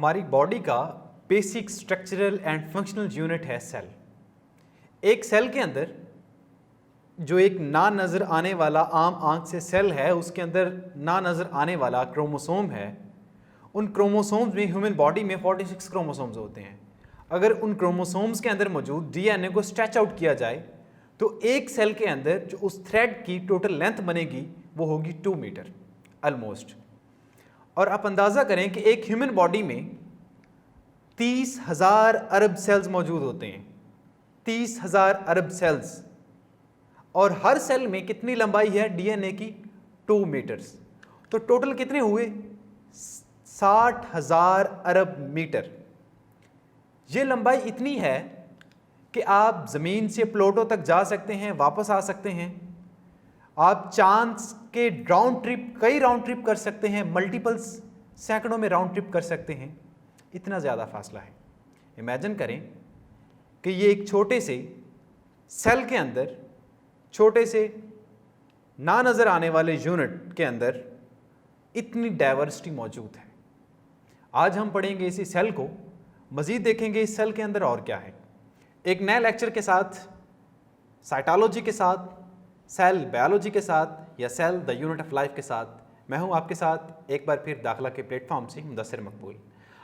हमारी बॉडी का basic structural and functional unit है सेल। एक सेल के अंदर जो एक ना नज़र आने वाला आम आंख से सेल है, उसके अंदर ना नज़र आने वाला क्रोमोसोम है। उन क्रोमोसोम्स में ह्यूमन बॉडी में 46 क्रोमोसोम्स होते हैं। अगर उन क्रोमोसोम्स के अंदर मौजूद डीएनए को स्ट्रेच आउट किया जाए तो एक सेल के अंदर जो उस थ्रेड की टोटल लेंथ बनेगी वो होगी 2 मीटर ऑलमोस्ट। और आप अंदाज़ा करें कि एक ह्यूमन बॉडी में 30,000 अरब सेल्स मौजूद होते हैं। 30,000 अरब सेल्स, और हर सेल में कितनी लंबाई है डीएनए की? 2 मीटर्स। तो टोटल कितने हुए? 60,000 अरब मीटर। ये लंबाई इतनी है कि आप ज़मीन से प्लूटो तक जा सकते हैं, वापस आ सकते हैं। आप चांद के राउंड ट्रिप, कई राउंड ट्रिप कर सकते हैं, मल्टीपल्स सैकड़ों में राउंड ट्रिप कर सकते हैं। इतना ज़्यादा फासला है। इमेजिन करें कि ये एक छोटे से सेल के अंदर, छोटे से ना नज़र आने वाले यूनिट के अंदर इतनी डाइवर्सिटी मौजूद है। आज हम पढ़ेंगे इसी सेल को, मज़ीद देखेंगे इस सेल के अंदर और क्या है। एक नए लेक्चर के साथ, साइटोलॉजी के साथ, सेल बायोलॉजी के साथ, या cell the unit of life के साथ मैं हूं आपके साथ एक बार फिर दाखिला के प्लेटफॉर्म से मुदस्सिर मकबूल।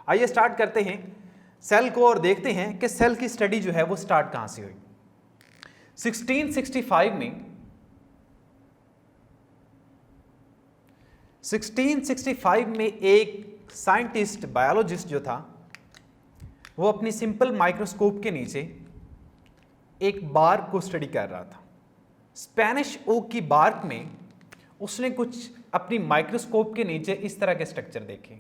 आइए स्टार्ट करते हैं सेल को और देखते हैं कि सेल की स्टडी जो है वो स्टार्ट कहां से हुई। 1665 में एक साइंटिस्ट, बायोलॉजिस्ट जो था, वो अपनी सिंपल माइक्रोस्कोप के नीचे एक बार्क को स्टडी कर रहा था। स्पेनिश ओक की बार्क में उसने कुछ अपनी माइक्रोस्कोप के नीचे इस तरह के स्ट्रक्चर देखे।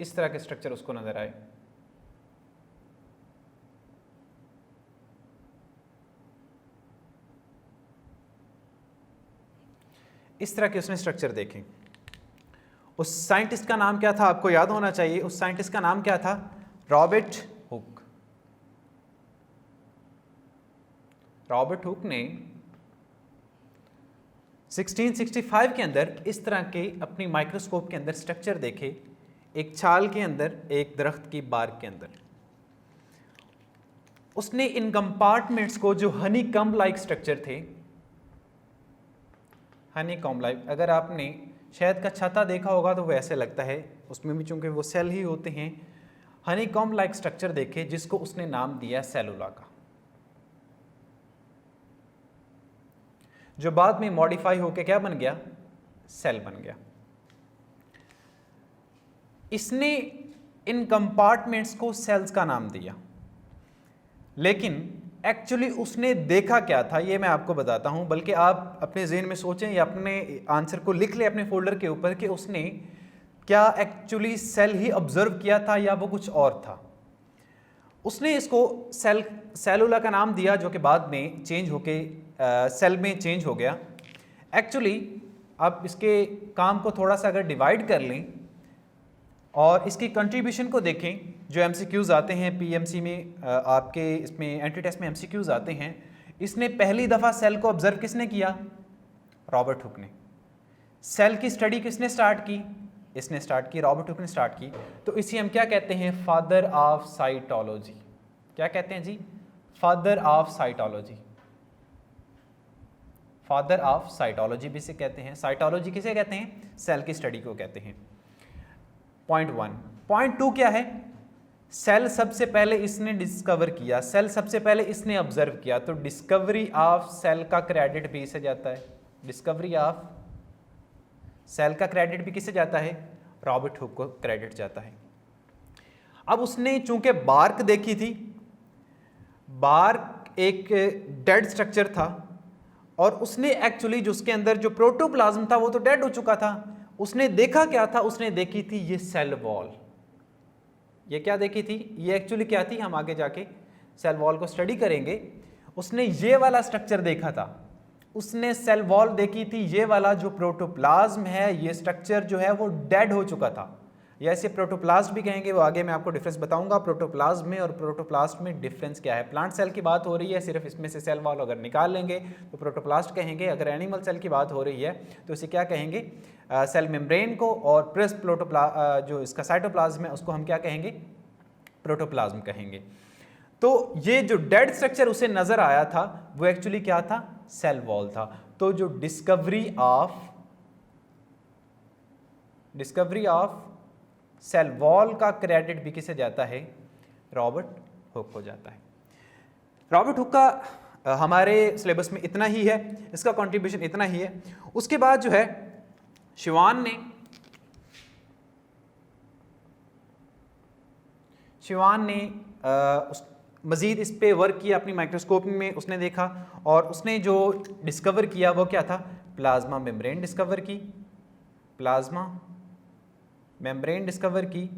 इस तरह के स्ट्रक्चर उसको नजर आए। इस तरह के उसने स्ट्रक्चर देखे। उस साइंटिस्ट का नाम क्या था? आपको याद होना चाहिए। उस साइंटिस्ट का नाम क्या था? Robert Hooke. रॉबर्ट हुक ने 1665 के अंदर इस तरह के अपनी माइक्रोस्कोप के अंदर स्ट्रक्चर देखे, एक छाल के अंदर, एक दरख्त की बार्क के अंदर। उसने इन कंपार्टमेंट्स को, जो हनी कम्ब लाइक स्ट्रक्चर थे, हनी कॉम्ब लाइक, अगर आपने शहद का छत्ता देखा होगा तो वो ऐसे लगता है, उसमें भी चूंकि वो सेल ही होते हैं, हनी कॉम्ब लाइक स्ट्रक्चर देखे जिसको उसने नाम दिया सेलुला का, जो बाद में मॉडिफाई होकर क्या बन गया? सेल बन गया। इसने इन कंपार्टमेंट्स को सेल्स का नाम दिया, लेकिन एक्चुअली उसने देखा क्या था ये मैं आपको बताता हूं। बल्कि आप अपने ज़हन में सोचें या अपने आंसर को लिख लें अपने फोल्डर के ऊपर कि उसने क्या एक्चुअली सेल ही ऑब्जर्व किया था या वो कुछ और था। उसने इसको सेलुला का नाम दिया, जो कि बाद में चेंज होके सेल में चेंज हो गया। एक्चुअली आप इसके काम को थोड़ा सा अगर डिवाइड कर लें और इसकी कंट्रीब्यूशन को देखें, जो एमसीक्यूज़ आते हैं पीएमसी में, आपके इसमें एंट्री टेस्ट में एमसीक्यूज़ आते हैं। इसने पहली दफ़ा सेल को ऑब्जर्व किसने किया? रॉबर्ट हुक ने। सेल की स्टडी किसने स्टार्ट की? इसने स्टार्ट की, रॉबर्ट हुक ने स्टार्ट की। तो इसे हम क्या कहते हैं? Father of cytology. क्या कहते हैं जी? Father of cytology. Father of cytology भी इसे कहते हैं। साइटोलॉजी किसे कहते हैं? सेल की स्टडी को कहते हैं। पॉइंट 1। पॉइंट 2 क्या है? सेल सबसे पहले इसने डिस्कवर किया, सेल सबसे पहले इसने ऑब्जर्व किया, तो डिस्कवरी ऑफ सेल का क्रेडिट भी इसे जाता है। डिस्कवरी ऑफ सेल का क्रेडिट भी किसे जाता है? रॉबर्ट हुक को क्रेडिट जाता है। अब उसने चूंकि बार्क देखी थी, बार्क एक डेड स्ट्रक्चर था, और उसने एक्चुअली जो उसके अंदर जो प्रोटोप्लाज्म था वो तो डेड हो चुका था। उसने देखा क्या था? उसने देखी थी ये सेल वॉल। ये क्या देखी थी? ये एक्चुअली क्या थी? हम आगे जाके सेल वॉल को स्टडी करेंगे। उसने ये वाला स्ट्रक्चर देखा था, उसने सेल वॉल देखी थी। ये वाला जो प्रोटोप्लाज्म है, ये स्ट्रक्चर जो है वो डेड हो चुका था, या इसे प्रोटोप्लास्ट भी कहेंगे, वो आगे मैं आपको डिफरेंस बताऊंगा प्रोटोप्लाज्म में और प्रोटोप्लास्ट में डिफरेंस क्या है। प्लांट सेल की बात हो रही है, सिर्फ इसमें से सेल वॉल अगर निकाल लेंगे तो प्रोटोप्लास्ट कहेंगे, अगर एनिमल सेल की बात हो रही है तो इसे क्या कहेंगे, सेल मेम्ब्रेन को, और प्लस जो इसका साइटोप्लाज्म है उसको हम क्या कहेंगे, प्रोटोप्लाज्म कहेंगे। तो ये जो डेड स्ट्रक्चर उसे नजर आया था वो एक्चुअली क्या था, सेल वॉल था। तो जो डिस्कवरी ऑफ सेल वॉल का क्रेडिट भी किसे जाता है, रॉबर्ट हुक को जाता है। रॉबर्ट हुक का हमारे सिलेबस में इतना ही है, इसका कंट्रीब्यूशन इतना ही है। उसके बाद जो है शिवान ने मज़ीद इस पे वर्क किया, अपनी माइक्रोस्कोप में उसने देखा और उसने जो डिस्कवर किया वो क्या था, प्लाज्मा मेम्ब्रेन डिस्कवर की,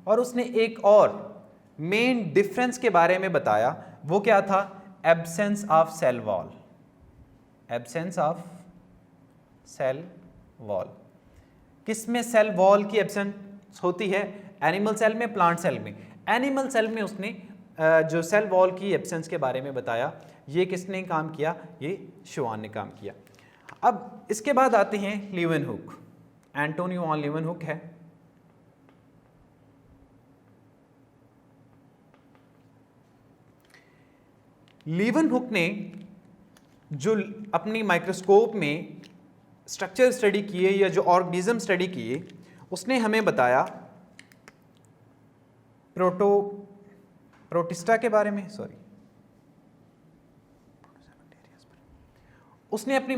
और उसने एक और मेन डिफरेंस के बारे में बताया, वो क्या था, एब्सेंस ऑफ सेल वॉल। किसमें सेल वॉल की एब्सेंस होती है, एनिमल सेल में, प्लांट सेल में। एनिमल सेल में उसने जो सेल वॉल की एब्सेंस के बारे में बताया, ये किसने काम किया, ये शिवान ने काम किया। अब इसके बाद आते हैं लीवेनहुक, एंटोनी वॉन लीवेनहुक है। लीवेनहुक ने जो अपनी माइक्रोस्कोप में स्ट्रक्चर स्टडी किए या जो ऑर्गेनिज्म स्टडी किए, उसने हमें बताया प्रोटिस्टा के बारे में, उसने अपनी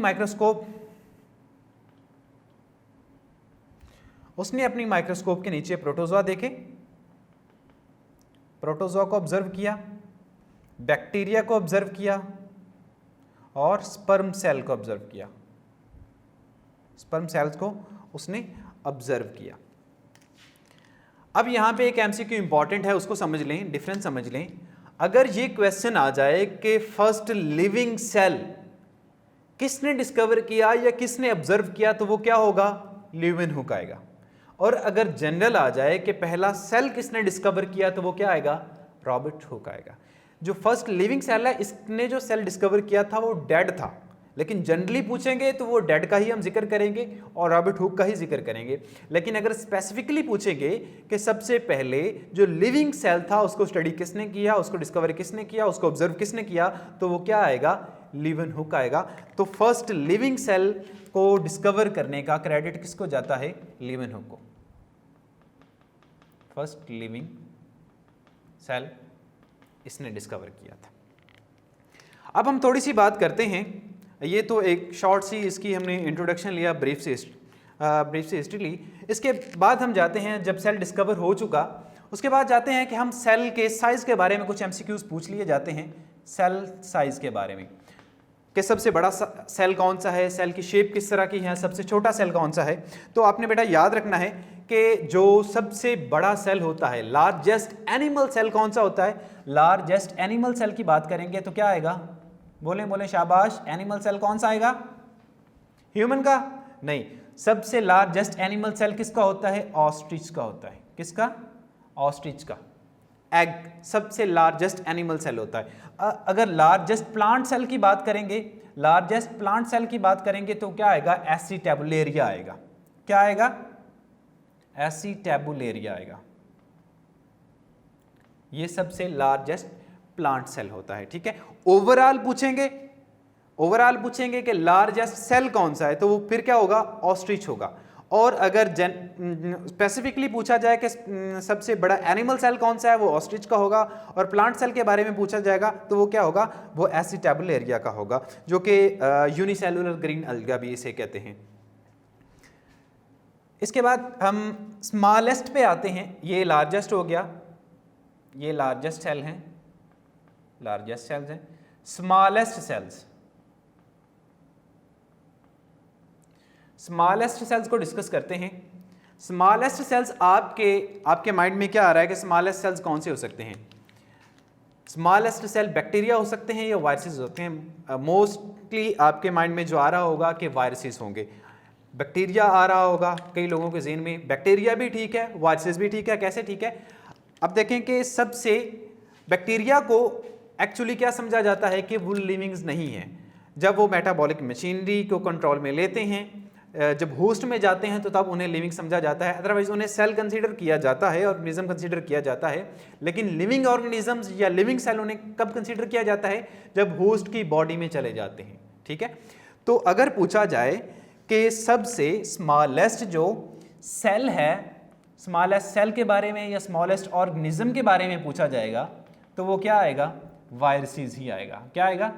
माइक्रोस्कोप के नीचे प्रोटोजोआ देखे, प्रोटोजोआ को ऑब्जर्व किया, बैक्टीरिया को ऑब्जर्व किया और स्पर्म सेल को ऑब्जर्व किया, स्पर्म सेल्स को उसने ऑब्जर्व किया। अब यहाँ पे एक एमसीक्यू इंपॉर्टेंट है, उसको समझ लें, डिफरेंस समझ लें। अगर ये क्वेश्चन आ जाए कि फर्स्ट लिविंग सेल किसने डिस्कवर किया या किसने ऑब्जर्व किया, तो वो क्या होगा, लीवेनहुक आएगा। और अगर जनरल आ जाए कि पहला सेल किसने डिस्कवर किया, तो वो क्या आएगा, रॉबर्ट हुक आएगा। जो फर्स्ट लिविंग सेल है, इसने जो सेल डिस्कवर किया था वो डेड था, लेकिन जनरली पूछेंगे तो वो डेड का ही हम जिक्र करेंगे और रॉबर्ट हुक का ही जिक्र करेंगे। लेकिन अगर स्पेसिफिकली पूछेंगे कि सबसे पहले जो लिविंग सेल था उसको स्टडी किसने किया, उसको डिस्कवर किसने किया, उसको ऑब्जर्व किसने किया, तो वो क्या आएगा, लीवेनहुक आएगा। तो फर्स्ट लिविंग सेल को डिस्कवर करने का क्रेडिट किसको जाता है, लीवेनहुक को। फर्स्ट लिविंग सेल इसने डिस्कवर किया था। अब हम थोड़ी सी बात करते हैं, ये तो एक शॉर्ट सी इसकी हमने इंट्रोडक्शन लिया, ब्रीफ से हिस्ट्री ली। इसके बाद हम जाते हैं, जब सेल डिस्कवर हो चुका उसके बाद जाते हैं कि हम सेल के साइज़ के बारे में कुछ एमसीक्यूज पूछ लिए जाते हैं, सेल साइज़ के बारे में कि सबसे बड़ा सेल कौन सा है, सेल की शेप किस तरह की है, सबसे छोटा सेल कौन सा है। तो आपने बेटा याद रखना है कि जो सबसे बड़ा सेल होता है, लार्जेस्ट एनिमल सेल कौन सा होता है, लार्जेस्ट एनिमल सेल की बात करेंगे तो क्या आएगा, बोले शाबाश, एनिमल सेल कौन सा आएगा, ह्यूमन का नहीं, सबसे लार्जेस्ट एनिमल सेल किसका होता है, ऑस्ट्रिच का होता है। किसका, ऑस्ट्रिच का। एग सबसे लार्जेस्ट एनिमल सेल होता है। अगर लार्जेस्ट प्लांट सेल की बात करेंगे, तो क्या आएगा, एसिटेबुलेरिया आएगा। क्या आएगा, एसिटेबुलेरिया आएगा। ये सबसे लार्जेस्ट प्लांट सेल होता है, ठीक है। ओवरऑल पूछेंगे कि लार्जेस्ट सेल कौन सा है, तो वो फिर क्या होगा, ऑस्ट्रिच होगा। और अगर स्पेसिफिकली पूछा जाए कि सबसे बड़ा एनिमल सेल कौन सा है, वो ऑस्ट्रिच का होगा। और प्लांट सेल के बारे में पूछा जाएगा तो वो क्या होगा, वो एसिटेबुलेरिया का होगा, जो कि यूनिसेलुलर ग्रीन अलगा भी इसे कहते हैं। इसके बाद हम स्मॉलेस्ट पे आते हैं, ये लार्जेस्ट हो गया, ये लार्जेस्ट सेल हैं, लार्जेस्ट सेल्स हैं। स्मॉलेस्ट सेल्स को डिस्कस करते हैं। स्मॉलेस्ट सेल्स आपके माइंड में क्या आ रहा है कि स्मॉलेस्ट सेल्स कौन से हो सकते हैं? स्मॉलेस्ट सेल बैक्टीरिया हो सकते हैं या वायरसेस होते हैं? मोस्टली आपके माइंड में जो आ रहा होगा कि वायरसेस होंगे। बैक्टीरिया आ रहा होगा कई लोगों के ज़हन में, बैक्टीरिया भी ठीक है, वायरसेस भी ठीक है, कैसे ठीक है? अब देखें कि सबसे बैक्टीरिया को एक्चुअली क्या समझा जाता है कि वो लिविंग्स नहीं है। जब वो मेटाबॉलिक मशीनरी को कंट्रोल में लेते हैं, जब होस्ट में जाते हैं तो तब उन्हें लिविंग समझा जाता है, अदरवाइज उन्हें सेल कंसीडर किया जाता है, ऑर्गेनिज्म कंसीडर किया जाता है। लेकिन लिविंग ऑर्गेनिजम्स या लिविंग सेल उन्हें कब कंसीडर किया जाता है? जब होस्ट की बॉडी में चले जाते हैं, ठीक है। तो अगर पूछा जाए कि सबसे स्मॉलेस्ट जो सेल है, स्मॉलेस्ट सेल के बारे में या स्मॉलेस्ट ऑर्गेनिज्म के बारे में पूछा जाएगा तो वो क्या आएगा? वायरसेस ही आएगा। क्या आएगा?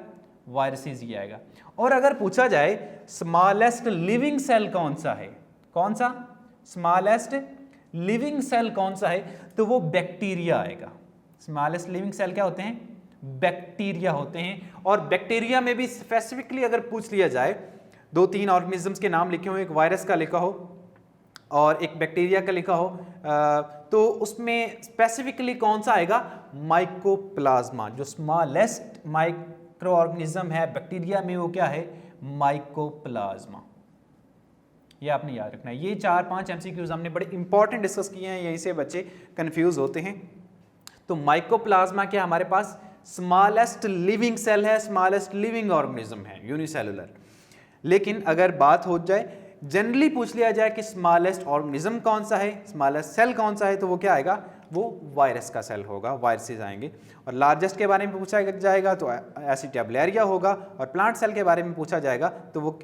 वायरसेस ही आएगा। और अगर पूछा जाए स्मॉलेस्ट लिविंग सेल कौन सा है, कौन सा स्मॉलेस्ट लिविंग सेल कौन सा है, तो वो बैक्टीरिया आएगा। स्मॉलेस्ट लिविंग सेल क्या होते हैं? बैक्टीरिया होते हैं। और बैक्टीरिया में भी स्पेसिफिकली अगर पूछ लिया जाए, 2-3 ऑर्गेनिजम्स के नाम लिखे हो, एक वायरस का लिखा हो और एक बैक्टीरिया का लिखा हो, तो उसमें स्पेसिफिकली कौन सा आएगा? माइकोप्लाज्मा। जो स्मॉलेस्ट माइक्रो ऑर्गेनिज्म है बैक्टीरिया में, वो क्या है? माइकोप्लाज्मा। ये आपने याद रखना है। ये 4-5 MCQs हमने बड़े इंपॉर्टेंट डिस्कस किए हैं, यहीं से बच्चे कंफ्यूज होते हैं। तो माइकोप्लाज्मा क्या हमारे पास? स्मॉलेस्ट लिविंग सेल है, स्मॉलेस्ट लिविंग ऑर्गेनिज्म है, यूनिसेलुलर। लेकिन अगर बात हो जाए, जनरली पूछ लिया जाए कि स्मॉलेस्ट ऑर्गेनिज्म कौन सा है, स्मॉलेस्ट सेल कौन सा है, तो वो क्या आएगा? वो वायरस का सेल होगा, वायरसेस आएंगे। और लार्जेस्ट के बारे में पूछा जाएगा तो एसिटेबुलेरिया होगा। और प्लांट सेल के बारे में पूछा जाएगा तो वो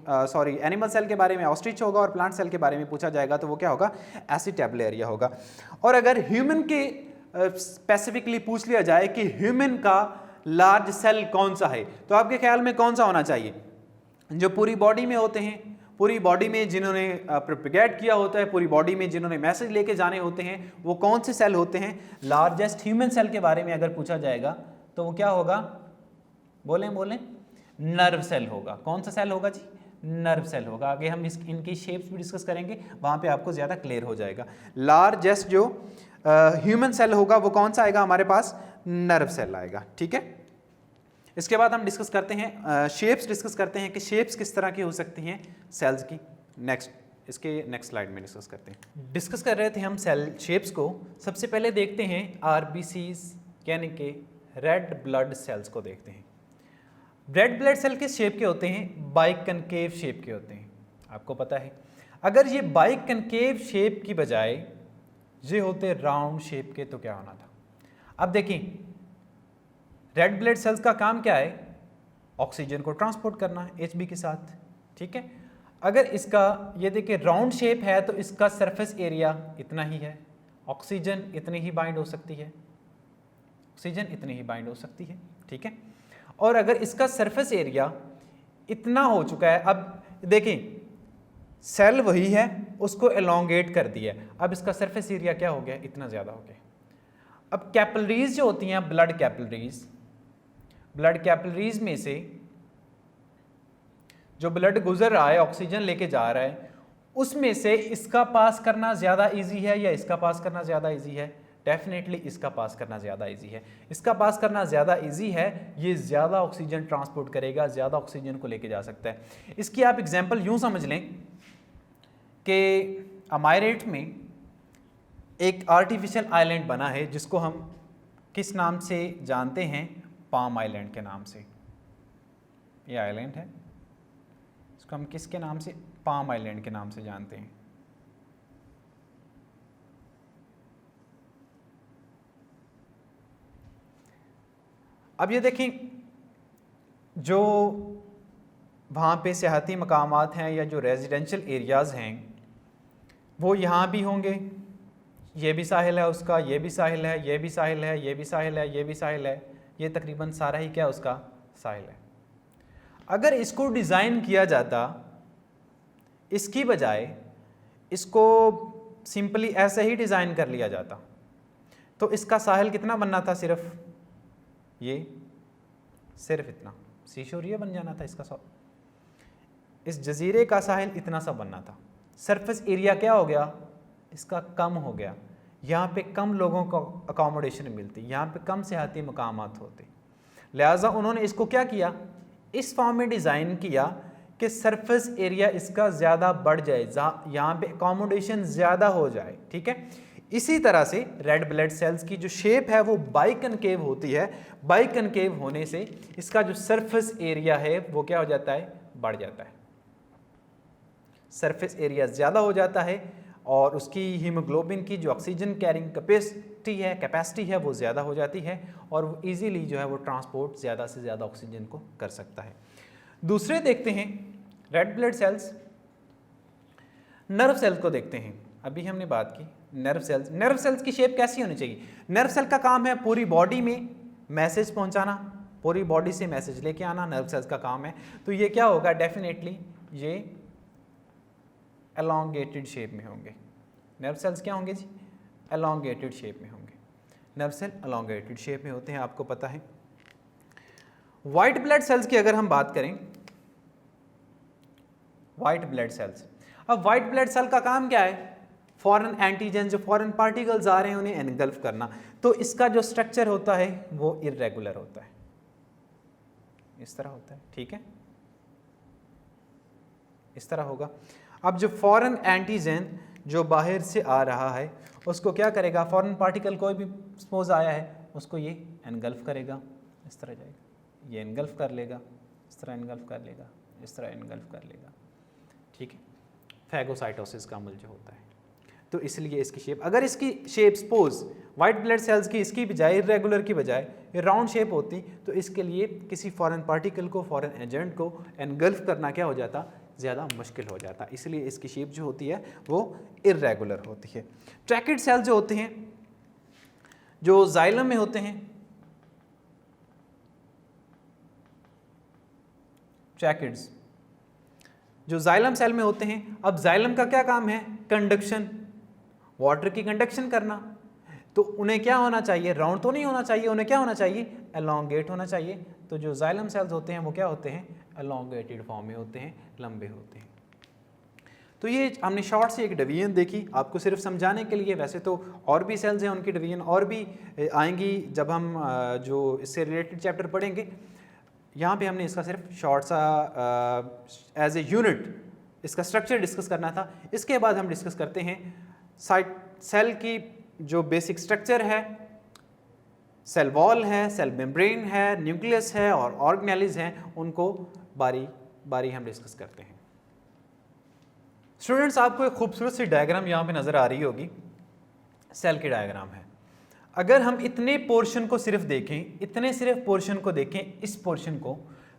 एनिमल सेल के बारे में ऑस्ट्रिच होगा। और प्लांट सेल के बारे में पूछा जाएगा तो वो क्या होगा? एसिटेबुलेरिया होगा। और अगर ह्यूमन के स्पेसिफिकली पूछ लिया जाए कि ह्यूमन का लार्ज सेल कौन सा है, तो आपके ख्याल में कौन सा होना चाहिए? जो पूरी बॉडी में होते हैं, पूरी बॉडी में जिन्होंने प्रोपेगेट किया होता है, पूरी बॉडी में जिन्होंने मैसेज लेके जाने होते हैं, वो कौन से सेल होते हैं? लार्जेस्ट ह्यूमन सेल के बारे में अगर पूछा जाएगा तो वो क्या होगा? बोलें बोलें, नर्व सेल होगा। कौन सा सेल होगा जी? नर्व सेल होगा। आगे हम इनकी शेप्स भी डिस्कस करेंगे, वहाँ पे आपको ज़्यादा क्लियर हो जाएगा। लार्जेस्ट जो ह्यूमन सेल होगा वो कौन सा आएगा हमारे पास? नर्व सेल आएगा, ठीक है। इसके बाद हम डिस्कस करते हैं शेप्स, डिस्कस करते हैं कि शेप्स किस तरह की हो सकती हैं सेल्स की। इसके नेक्स्ट स्लाइड में डिस्कस करते हैं। डिस्कस कर रहे थे हम सेल शेप्स को। सबसे पहले देखते हैं RBCs यानी कि रेड ब्लड सेल्स को देखते हैं। रेड ब्लड सेल किस शेप के होते हैं? बाइकनकेव शेप के होते हैं। आपको पता है, अगर ये बाइकनकेव शेप की बजाय ये होते राउंड शेप के तो क्या होना था? अब देखिए, रेड ब्लड सेल्स का काम क्या है? ऑक्सीजन को ट्रांसपोर्ट करना है Hb के साथ, ठीक है। अगर इसका ये देखिए राउंड शेप है तो इसका सरफेस एरिया इतना ही है, ऑक्सीजन इतनी ही बाइंड हो सकती है, ऑक्सीजन इतनी ही बाइंड हो सकती है, ठीक है। और अगर इसका सरफेस एरिया इतना हो चुका है, अब देखिए सेल वही है, उसको एलोंगेट कर दिया, अब इसका सरफेस एरिया क्या हो गया? इतना ज़्यादा हो गया। अब कैपिलरीज जो होती हैं, ब्लड कैपिलरीज में से जो ब्लड गुजर रहा है, ऑक्सीजन लेके जा रहा है, उसमें से इसका पास करना ज़्यादा इजी है या इसका पास करना ज़्यादा इजी है? डेफिनेटली इसका पास करना ज़्यादा इजी है। इसका पास करना ज़्यादा इजी है, ये ज़्यादा ऑक्सीजन ट्रांसपोर्ट करेगा, ज़्यादा ऑक्सीजन को लेके जा सकता है। इसकी आप एग्जांपल यूँ समझ लें कि अमायरेट में एक आर्टिफिशियल आइलैंड बना है जिसको हम किस नाम से जानते हैं? पाम आइलैंड के नाम से। ये आइलैंड है, इसको हम किसके नाम से? पाम आइलैंड के नाम से जानते हैं। अब ये देखें, जो वहाँ पे सियाहती मकामात हैं या जो रेजिडेंशियल एरियाज़ हैं वो यहाँ भी होंगे। ये भी साहिल है उसका, ये भी साहिल है, ये भी साहिल है, ये भी साहिल है, ये भी साहिल है, ये तकरीबन सारा ही क्या उसका साहिल है। अगर इसको डिज़ाइन किया जाता, इसकी बजाय इसको सिंपली ऐसे ही डिज़ाइन कर लिया जाता, तो इसका साहिल कितना बनना था? सिर्फ इतना, सीशोरिया बन जाना था इसका। इस जजीरे का साहिल इतना सा बनना था। सरफेस एरिया क्या हो गया? इसका कम हो गया। यहाँ पे कम लोगों को अकोमोडेशन मिलती, यहाँ पे कम सियाहती मकामात होते, लिहाजा उन्होंने इसको क्या किया? इस फॉर्म में डिज़ाइन किया कि सरफेस एरिया इसका ज़्यादा बढ़ जाए, यहाँ पे अकोमोडेशन ज़्यादा हो जाए, ठीक है। इसी तरह से रेड ब्लड सेल्स की जो शेप है वो बाइकनकेव होती है। बाइकनकेव होने से इसका जो सरफेस एरिया है वो क्या हो जाता है, बढ़ जाता है, सरफेस एरिया ज़्यादा हो जाता है और उसकी हीमोग्लोबिन की जो ऑक्सीजन कैरिंग कैपेसिटी है वो ज़्यादा हो जाती है और वो ईजीली जो है वो ट्रांसपोर्ट ज़्यादा से ज़्यादा ऑक्सीजन को कर सकता है। दूसरे देखते हैं red blood cells, nerve cells को देखते हैं। अभी हमने बात की नर्व सेल्स। नर्व सेल्स की शेप कैसी होनी चाहिए? नर्व सेल का काम है पूरी बॉडी में मैसेज पहुंचाना, पूरी बॉडी से मैसेज लेके आना, नर्व सेल्स का काम है। तो ये क्या होगा, डेफिनेटली ये एलोंगेटेड शेप में होंगे। नर्व सेल्स क्या होंगे जी, एलोंगेटेड शेप में होंगे। नर्व सेल एलोंगेटेड शेप में होते हैं, आपको पता है। व्हाइट ब्लड सेल्स की अगर हम बात करें, व्हाइट ब्लड सेल्स, अब व्हाइट ब्लड सेल का काम क्या है, फॉरेन एंटीजन, जो फॉरेन पार्टिकल्स आ रहे हैं उन्हें एनगल्फ करना। तो इसका जो स्ट्रक्चर होता है वो इरेगुलर होता है, इस तरह होता है, ठीक है, इस तरह होगा। अब जो फॉरेन एंटीजन जो बाहर से आ रहा है उसको क्या करेगा, फॉरेन पार्टिकल कोई भी सपोज आया है उसको ये एनगल्फ करेगा, इस तरह जाएगा, ये एनगल्फ कर लेगा, इस तरह एनगल्फ कर लेगा, इस तरह एनगल्फ कर लेगा, ठीक है। फैगोसाइटोसिस का अमल जो होता है, तो इसलिए इसकी शेप, अगर इसकी shape suppose white blood cells की इसकी बजाय इरेगुलर की बजाय राउंड शेप होती तो इसके लिए किसी फॉरेन पार्टिकल को, फॉरेन एजेंट को एनगल्फ करना क्या हो जाता, ज़्यादा मुश्किल हो जाता, इसलिए इसकी शेप जो होती है वो इरेगुलर होती है। ट्रैकिड सेल्स जो होते हैं, जो जाइलम में होते हैं, ट्रैकिड्स जो जाइलम सेल में होते हैं। अब जाइलम का क्या काम है, कंडक्शन, वाटर की कंडक्शन करना। तो उन्हें क्या होना चाहिए, राउंड तो नहीं होना चाहिए, उन्हें क्या होना चाहिए, एलोंगेट होना चाहिए। तो जो जाइलम सेल्स होते हैं वो क्या होते हैं, एलोंगेटेड फॉर्म में होते हैं, लंबे होते हैं। तो ये हमने शॉर्ट से एक डिवीजन देखी आपको सिर्फ समझाने के लिए, वैसे तो और भी सेल्स हैं, उनकी डिवीजन और भी आएंगी जब हम जो इससे रिलेटेड चैप्टर पढ़ेंगे। यहाँ पे हमने इसका सिर्फ शॉर्ट सा एज ए यूनिट इसका स्ट्रक्चर डिस्कस करना था। इसके बाद हम डिस्कस करते हैं सेल की जो बेसिक स्ट्रक्चर है, सेल वॉल है, सेल मेम्ब्रेन है, न्यूक्लियस है और ऑर्गेनेलिज हैं, उनको बारी बारी हम डिस्कस करते हैं। स्टूडेंट्स, आपको एक खूबसूरत सी डायग्राम यहाँ पे नज़र आ रही होगी, सेल की डायग्राम है। अगर हम इतने पोर्शन को सिर्फ देखें, इतने सिर्फ पोर्शन को देखें, इस पोर्शन को,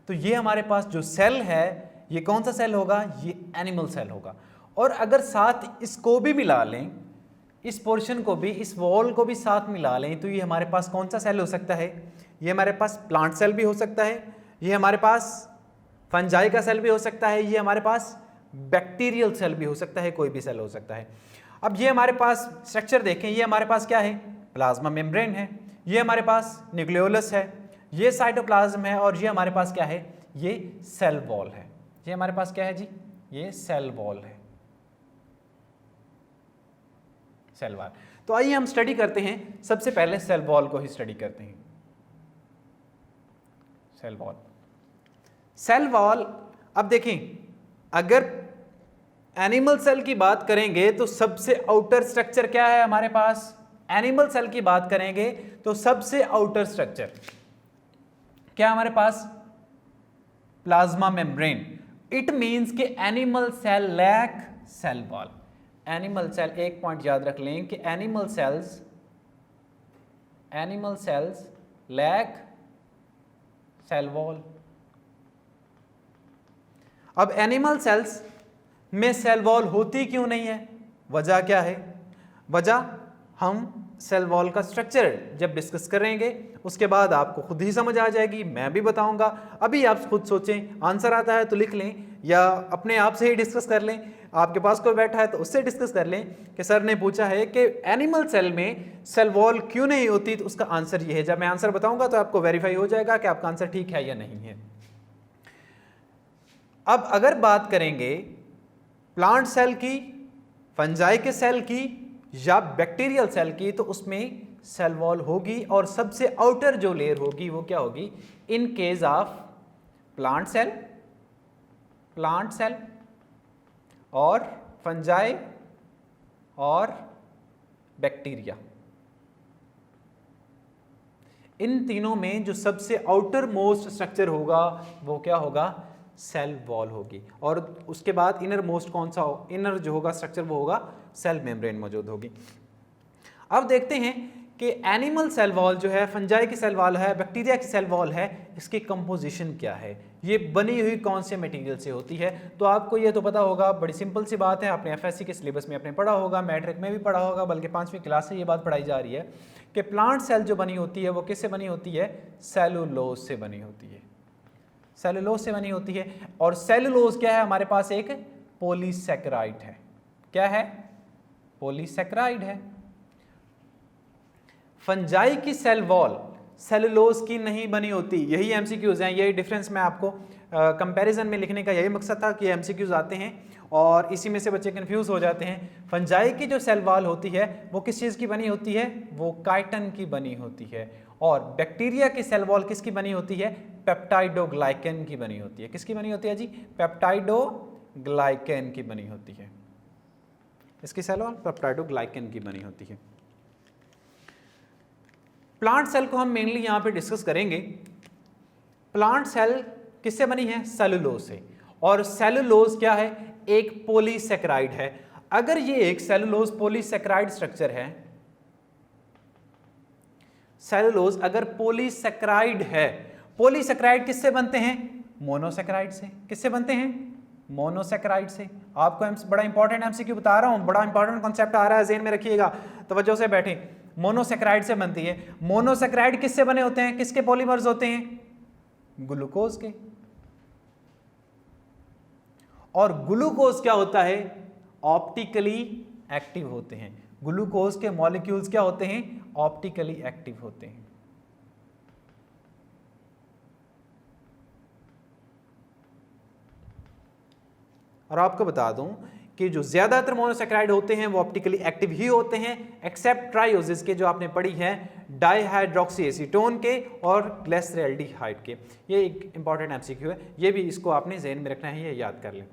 तो ये हमारे पास जो सेल है ये कौन सा सेल होगा, ये एनिमल सेल होगा। और अगर साथ इसको भी मिला लें, इस पोर्शन को भी, इस वॉल को भी साथ मिला लें, तो ये हमारे पास कौन सा सेल हो सकता है, ये हमारे पास प्लांट सेल भी हो सकता है, ये हमारे पास फंजाई का सेल भी हो सकता है, ये हमारे पास बैक्टीरियल सेल भी हो सकता है, कोई भी सेल हो सकता है। अब ये हमारे पास स्ट्रक्चर देखें, ये हमारे पास क्या है, प्लाज्मा मेम्ब्रेन है, ये हमारे पास न्यूक्लियोलस है, ये साइटोप्लाज्म है और ये हमारे पास क्या है, ये सेल वॉल है। ये हमारे पास क्या है जी, ये सेल वॉल है, सेल वॉल। तो आइए हम स्टडी करते हैं, सबसे पहले सेल वॉल को ही स्टडी करते हैं। सेल वॉल, सेल वॉल, अब देखें, अगर एनिमल सेल की बात करेंगे तो सबसे आउटर स्ट्रक्चर क्या है हमारे पास, एनिमल सेल की बात करेंगे तो सबसे आउटर स्ट्रक्चर क्या हमारे पास, प्लाज्मा मेम्ब्रेन। इट मींस कि animal cell lack cell wall. Animal cell, एक पॉइंट याद रख लें कि animal cells lack cell wall. अब एनिमल सेल्स में सेल वॉल होती क्यों नहीं है, वजह क्या है, वजह हम सेल वॉल का स्ट्रक्चर जब डिस्कस करेंगे उसके बाद आपको खुद ही समझ आ जाएगी, मैं भी बताऊंगा। अभी आप खुद सोचें, आंसर आता है तो लिख लें या अपने आप से ही डिस्कस कर लें, आपके पास कोई बैठा है तो उससे डिस्कस कर लें कि सर ने पूछा है कि एनिमल सेल में सेल वॉल क्यों नहीं होती, तो उसका आंसर ये है। जब मैं आंसर बताऊंगा तो आपको वेरीफाई हो जाएगा कि आपका आंसर ठीक है या नहीं है। अब अगर बात करेंगे प्लांट सेल की, फंजाई के सेल की या बैक्टीरियल सेल की, तो उसमें सेल वॉल होगी और सबसे आउटर जो लेयर होगी वो क्या होगी, in case of plant cell plant cell और फंजाई और बैक्टीरिया, इन तीनों में जो सबसे आउटर मोस्ट स्ट्रक्चर होगा वो क्या होगा, सेल वॉल होगी, और उसके बाद इनर मोस्ट कौन सा हो, इनर जो होगा स्ट्रक्चर वो होगा सेल मेम्ब्रेन मौजूद होगी। अब देखते हैं कि एनिमल सेल वॉल जो है, फंजाई की सेल वॉल है, बैक्टीरिया की सेल वॉल है, इसकी कंपोजिशन क्या है, ये बनी हुई कौन से मटेरियल से होती है। तो आपको ये तो पता होगा, बड़ी सिंपल सी बात है, आपने एफएससी के सिलेबस में आपने पढ़ा होगा, मैट्रिक में भी पढ़ा होगा, बल्कि 5वीं क्लास से ये बात पढ़ाई जा रही है कि प्लांट सेल जो बनी होती है वो किससे बनी होती है, सेलुलोज से बनी होती है, सेलुलोज से बनी होती है। और सेलुलोज क्या है, हमारे पास एक पॉलीसैकेराइड है, क्या है, पॉलीसैकेराइड है। फंजाई की सेल वॉल सेलुलोज की नहीं बनी होती, यही एमसीक्यूज हैं, यही डिफरेंस मैं आपको कंपैरिजन में लिखने का यही मकसद था कि एमसीक्यूज आते हैं और इसी में से बच्चे कंफ्यूज हो जाते हैं। फंजाई की जो सेल वॉल होती है वो किस चीज़ की बनी होती है, वो काइटन की बनी होती है, और बैक्टीरिया की सेल वॉल किसकी बनी होती है, पेप्टाइडोग्लाइकन की बनी होती है। किसकी बनी होती है जी, पेप्टाइडोग्लाइकन की बनी होती है, इसकी सेल वॉल पेप्टाइडोग्लाइकन की बनी होती है। प्लांट सेल को हम मेनली यहां पे डिस्कस करेंगे। प्लांट सेल किससे बनी है, सेलुलोज से, और सेलुलोज क्या है, एक पॉलीसैकेराइड है। अगर ये एक सेलुलोज पॉलीसैकेराइड स्ट्रक्चर है, सेलुलोज अगर पॉलीसैकेराइड है, पॉलीसैकेराइड किससे बनते हैं, मोनोसैकेराइड से। किससे बनते हैं, मोनोसैकेराइड से। आपको बड़ा इंपॉर्टेंट एमसीक्यू बता रहा हूं, बड़ा इंपॉर्टेंट कॉन्सेप्ट आ रहा है, ज़हन में रखिएगा, तवज्जो से बैठे। मोनोसैकेराइड से बनती है। मोनोसैकेराइड किससे बने होते हैं, किसके पॉलीमर्स होते हैं, ग्लूकोज के। और ग्लूकोज क्या होता है, ऑप्टिकली एक्टिव होते हैं। ग्लूकोज के मॉलिक्यूल्स क्या होते हैं, ऑप्टिकली एक्टिव होते हैं। और आपको बता दूं कि जो ज्यादातर मोनोसैकेराइड होते हैं वो ऑप्टिकली एक्टिव ही होते हैं, एक्सेप्ट ट्राइओसिस के जो आपने पढ़ी है, डाईहाइड्रोक्सी एसीटोन के और ग्लिसरैल्डिहाइड के। ये एक इंपॉर्टेंट एमसीक्यू है, ये भी इसको आपने ज़हन में रखना है, ये याद कर लें।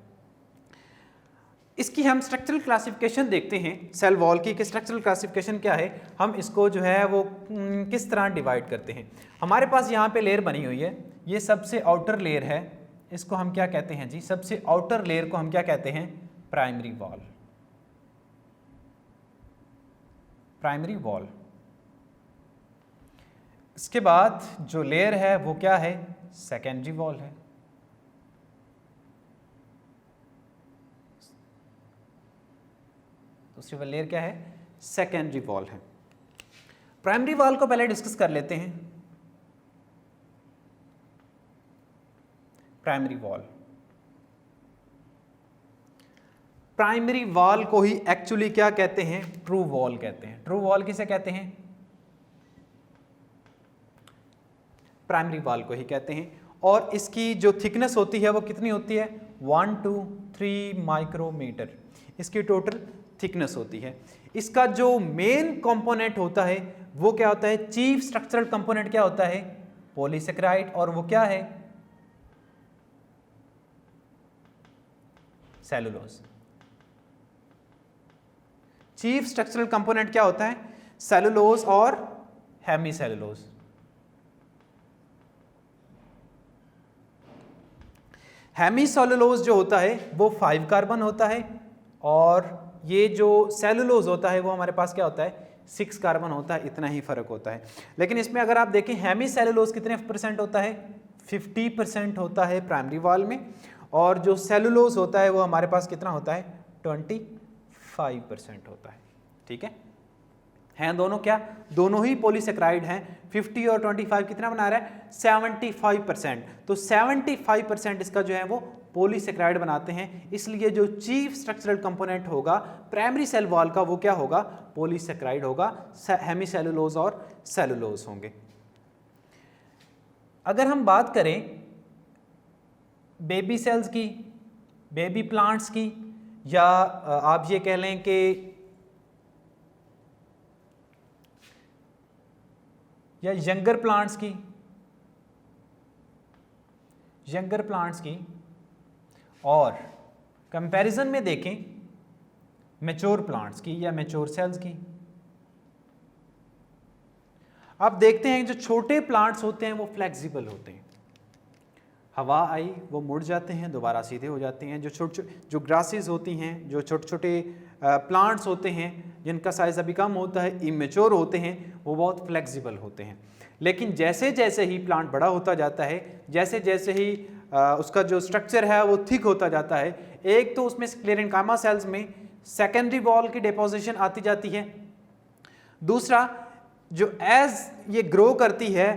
इसकी हम स्ट्रक्चरल क्लासिफिकेशन देखते हैं, सेल वॉल की स्ट्रक्चरल क्लासिफिकेशन क्या है, हम इसको जो है वो किस तरह डिवाइड करते हैं। हमारे पास यहाँ पे लेयर बनी हुई है, ये सबसे आउटर लेयर है, इसको हम क्या कहते हैं जी, सबसे आउटर लेयर को हम क्या कहते हैं, प्राइमरी वॉल। Primary wall. इसके बाद जो लेयर है वो क्या है, सेकेंडरी वॉल है। दूसरी वाली लेयर क्या है, सेकेंडरी वॉल है। प्राइमरी वॉल को पहले डिस्कस कर लेते हैं। प्राइमरी वॉल, प्राइमरी वॉल को ही एक्चुअली क्या कहते हैं, ट्रू वॉल कहते हैं। ट्रू वॉल किसे कहते हैं, प्राइमरी वॉल को ही कहते हैं। और इसकी जो थिकनेस होती है वो कितनी होती है, 1 to 3 माइक्रोमीटर इसकी टोटल थिकनेस होती है। इसका जो मेन कंपोनेंट होता है वो क्या होता है, चीफ स्ट्रक्चरल कंपोनेंट क्या होता है, पॉलीसैकेराइड, और वो क्या है, सेलुलोज। चीफ स्ट्रक्चरल कंपोनेंट क्या होता है, सेलुलोज और हेमीसेलुलोज। हेमीसेलुलोज जो होता है वो 5 कार्बन होता है, और ये जो सेलुलोज होता है वो हमारे पास क्या होता है, 6 कार्बन होता है, इतना ही फर्क होता है। लेकिन इसमें अगर आप देखें हेमीसेलुलोज कितने % होता है, 50% होता है प्राइमरी वॉल में, और जो सेलुलोज होता है वो हमारे पास कितना होता है, 25% होता है। ठीक है, हैं दोनों क्या, दोनों ही पॉलीसैकेराइड हैं। 50 और 25 कितना बना रहा है, 75%। तो 75% इसका जो है वो पॉलीसैकेराइड बनाते हैं, इसलिए जो चीफ स्ट्रक्चरल कंपोनेंट होगा प्राइमरी सेल वॉल का वो क्या होगा, पॉलीसैकेराइड होगा, हेमीसेलुलोज और सेलुलोज होंगे। अगर हम बात करें बेबी सेल्स की, बेबी प्लांट्स की, या आप ये कह लें कि या यंगर प्लांट्स की, और कंपैरिजन में देखें मैच्योर प्लांट्स की या मैच्योर सेल्स की, आप देखते हैं जो छोटे प्लांट्स होते हैं वो फ्लेक्सिबल होते हैं, हवा आई वो मुड़ जाते हैं, दोबारा सीधे हो जाते हैं। जो ग्रासेस होती हैं, जो छोटे छोटे प्लांट्स होते हैं जिनका साइज़ अभी कम होता है, इमेच्योर होते हैं, वो बहुत फ्लेक्सिबल होते हैं। लेकिन जैसे जैसे ही प्लांट बड़ा होता जाता है, जैसे जैसे ही उसका जो स्ट्रक्चर है वो थिक होता जाता है, एक तो उसमें स्क्लेरेंकाइमा सेल्स में सेकेंडरी वॉल की डिपोजिशन आती जाती है, दूसरा जो एज ये ग्रो करती है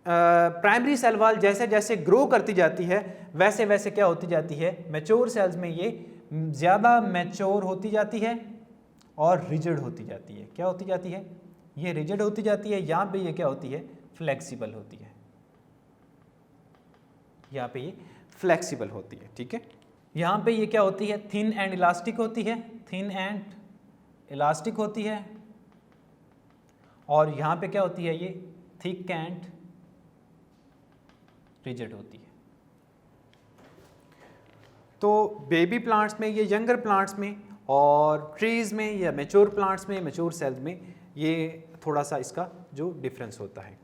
प्राइमरी सेल वॉल जैसे जैसे ग्रो करती जाती है वैसे वैसे क्या होती जाती है, मैच्योर सेल्स में ये ज़्यादा मैच्योर होती जाती है और रिजिड होती जाती है। क्या होती जाती है? ये रिजिड होती जाती है। यहाँ पे ये क्या होती है? फ्लेक्सिबल होती है। यहाँ पे ये फ्लेक्सिबल होती है। ठीक है, यहाँ पे ये क्या होती है? थिन एंड इलास्टिक होती है, थिन एंड इलास्टिक होती है। और यहाँ पे क्या होती है? ये थिक एंड रिजिड होती है। तो बेबी प्लांट्स में, ये यंगर प्लांट्स में, और ट्रीज़ में या मैच्योर प्लांट्स में, मैच्योर सेल्स में ये थोड़ा सा इसका जो डिफरेंस होता है।